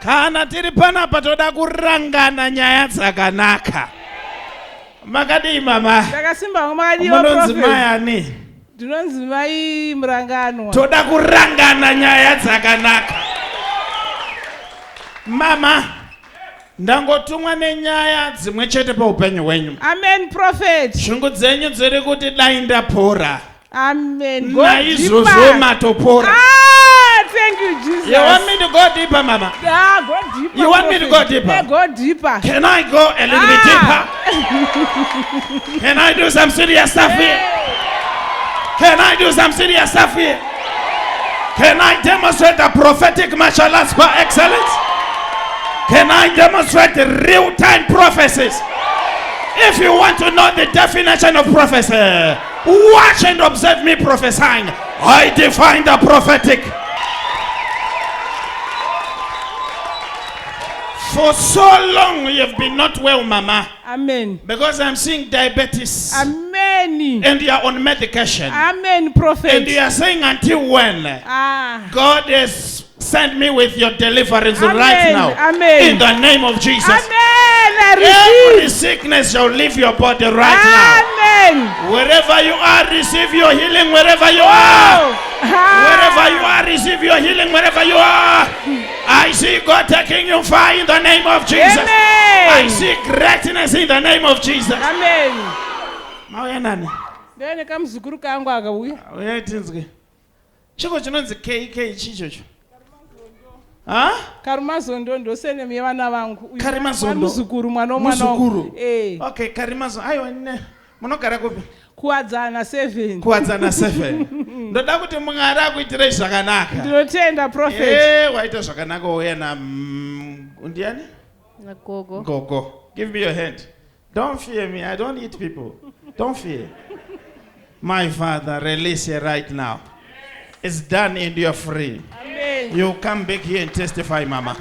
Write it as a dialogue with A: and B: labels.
A: Kana tiri panapa toda kurangana nyaya dzakanaka. Makadi mama.
B: Takasimba makadi wa
A: Munonzi
B: prophet.
A: mayani.
B: Ndinonzi mai murangano.
A: Toda kurangana nyaya dzakanaka. Mama, ndangotumwa nenyaya dzimwe chete paupenyu hwenyu.
B: Amen, prophet.
A: Shungu dzenyu dziri kuti dai ndapora.
B: Amen.
A: Naizvozvo matopora.
B: Ah, thank you, Jesus.
A: You want me to go deeper, mama?
B: Yeah, go deeper.
A: You want me to go deeper?
B: Yeah, go deeper.
A: Can I go a little bit deeper? Can I do some serious stuff here? Can I do some serious stuff here? Can I demonstrate the prophetic martial arts by excellence? Can I demonstrate the real-time prophecies? If you want to know the definition of prophecy, watch and observe me prophesying. I define the prophetic. For so long you've been not well, mama.
B: Amen.
A: Because I'm seeing diabetes.
B: Amen.
A: And you are on medication.
B: Amen, prophet.
A: And you are saying until when? God has sent me with your deliverance right now.
B: Amen.
A: In the name of Jesus.
B: Amen. I
A: Every
B: receive.
A: sickness shall leave your body right now.
B: Amen.
A: Wherever you are, receive your healing wherever you are. Wherever you are, receive your healing wherever you are. I see God taking you far in the name of Jesus.
B: Amen.
A: I see greatness in the name of Jesus.
B: Amen.
A: Mauya nani?
B: Ndene kamzukuru kangu akauya.
A: Uya tinzwe. Chiko chinonzi KK chichocho. Ha?
B: Karimazondo ndosene mevana vangu.
A: Karimazondo.
B: Muzukuru mwana
A: Muzukuru.
B: Eh.
A: Okay, Karimazondo. Ayo ne. Munogara kupi?
B: Kuwadzana 7.
A: Kuwadzana 7. Ndoda kuti mungara kuitire zvakanaka.
B: Ndinotenda prophet.
A: Waita zvakanaka uya na undiani?
C: Na gogo.
A: Gogo. Give me your hand. Don't fear me. I don't eat people. Don't fear. My Father, release here right now. It's done and you're free.
B: Amen.
A: You come back here and testify, Mama.